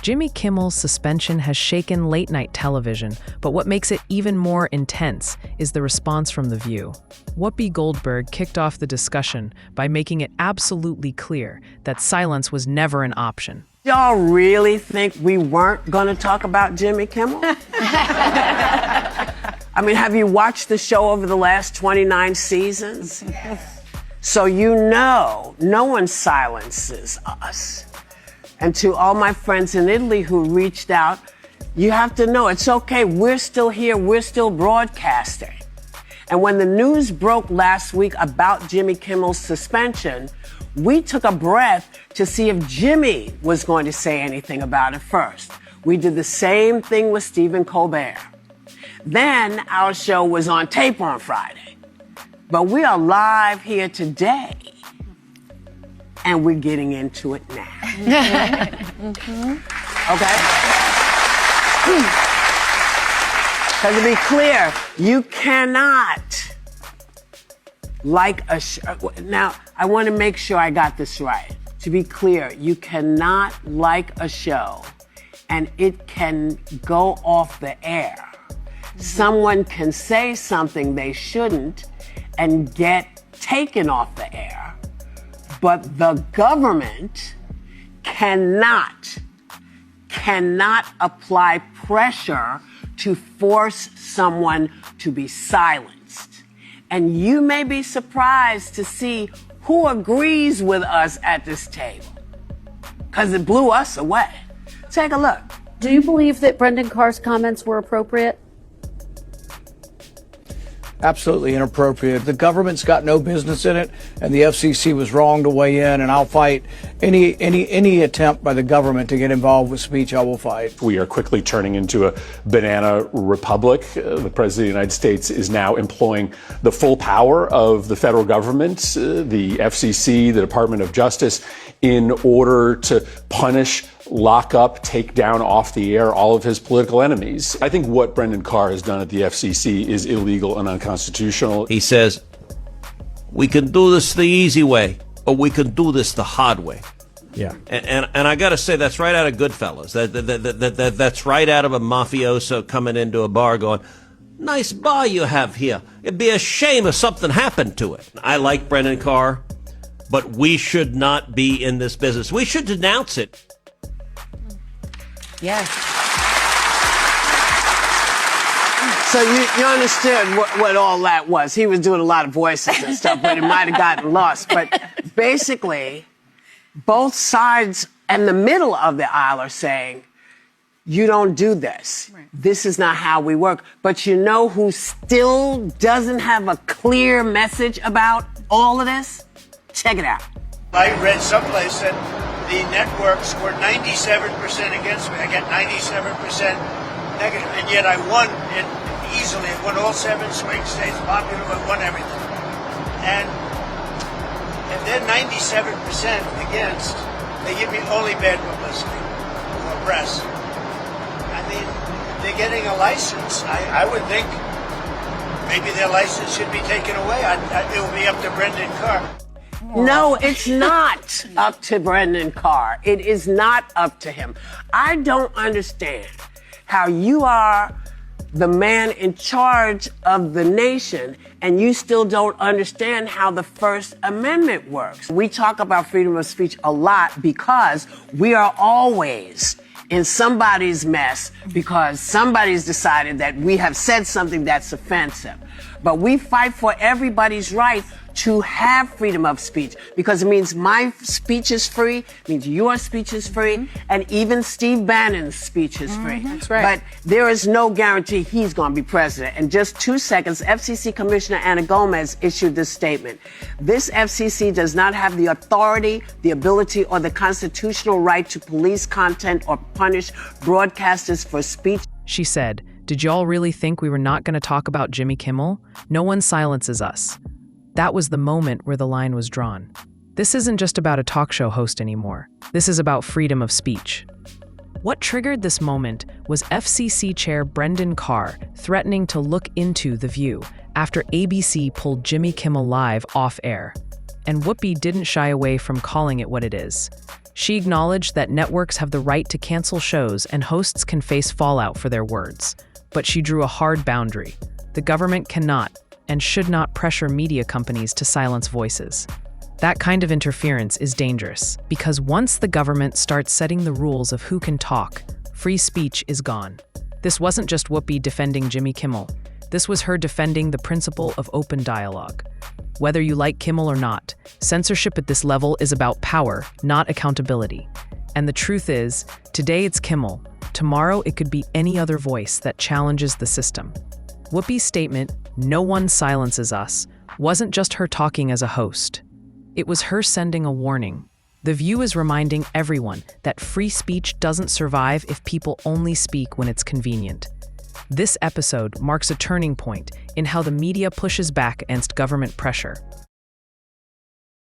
Jimmy Kimmel's suspension has shaken late-night television, but what makes it even more intense is the response from The View. Whoopi Goldberg kicked off the discussion by making it absolutely clear that silence was never an option. Y'all really think we weren't going to talk about Jimmy Kimmel? I mean, have you watched the show over the last 29 seasons? So you know, no one silences us. And to all my friends in Italy who reached out, you have to know it's okay. We're still here. We're still broadcasting. And when the news broke last week about Jimmy Kimmel's suspension, we took a breath to see if Jimmy was going to say anything about it first. We did the same thing with Stephen Colbert. Then our show was on tape on Friday. But we are live here today, and we're getting into it now. Okay? Because to be clear, you cannot like a show. Now, I want to make sure I got this right. To be clear, you cannot like a show and it can go off the air. Someone can say something they shouldn't and get taken off the air, but the government cannot apply pressure to force someone to be silenced. And you may be surprised to see who agrees with us at this table, because it blew us away. Take a look. Do you believe that Brendan Carr's comments were appropriate? Absolutely inappropriate. The government's got no business in it, and the FCC was wrong to weigh in, and I'll fight any attempt by the government to get involved with speech. I will fight. We are quickly turning into a banana republic. The President of the United States is now employing the full power of the federal government, the FCC, the Department of Justice, in order to punish, lock up, take down off the air all of his political enemies. I think what Brendan Carr has done at the FCC is illegal and unconstitutional. He says, we can do this the easy way, or we can do this the hard way. Yeah. And I got to say, that's right out of Goodfellas. That's right out of a mafioso coming into a bar going, nice bar you have here. It'd be a shame if something happened to it. I like Brendan Carr, but we should not be in this business. We should denounce it. Yes. So you understood what all that was. He was doing a lot of voices and stuff, but it might have gotten lost. But basically, both sides and the middle of the aisle are saying, you don't do this. Right. This is not how we work. But you know who still doesn't have a clear message about all of this? Check it out. I read someplace that the networks were 97% against me. I got 97% negative, and yet I won it easily. I won all 7 swing states, popular, I won everything. And if they're 97% against, they give me only bad publicity or press. I mean, they're getting a license. I would think maybe their license should be taken away. It will be up to Brendan Carr. No, it's not up to Brendan Carr. It is not up to him. I don't understand how you are the man in charge of the nation and you still don't understand how the First Amendment works. We talk about freedom of speech a lot because we are always in somebody's mess because somebody's decided that we have said something that's offensive. But we fight for everybody's right to have freedom of speech because it means my speech is free, it means your speech is free, and even Steve Bannon's speech is free. That's right. But there is no guarantee he's going to be president. In just 2 seconds, FCC Commissioner Ana Gomez issued this statement. This FCC does not have the authority, the ability, or the constitutional right to police content or punish broadcasters for speech. She said, "Did y'all really think we were not going to talk about Jimmy Kimmel? No one silences us." That was the moment where the line was drawn. This isn't just about a talk show host anymore. This is about freedom of speech. What triggered this moment was FCC Chair Brendan Carr threatening to look into The View after ABC pulled Jimmy Kimmel Live off air. And Whoopi didn't shy away from calling it what it is. She acknowledged that networks have the right to cancel shows and hosts can face fallout for their words. But she drew a hard boundary. The government cannot and should not pressure media companies to silence voices. That kind of interference is dangerous because once the government starts setting the rules of who can talk, free speech is gone. This wasn't just Whoopi defending Jimmy Kimmel. This was her defending the principle of open dialogue. Whether you like Kimmel or not, censorship at this level is about power, not accountability. And the truth is, today it's Kimmel. Tomorrow it could be any other voice that challenges the system. Whoopi's statement, "No one silences us," wasn't just her talking as a host. It was her sending a warning. The View is reminding everyone that free speech doesn't survive if people only speak when it's convenient. This episode marks a turning point in how the media pushes back against government pressure.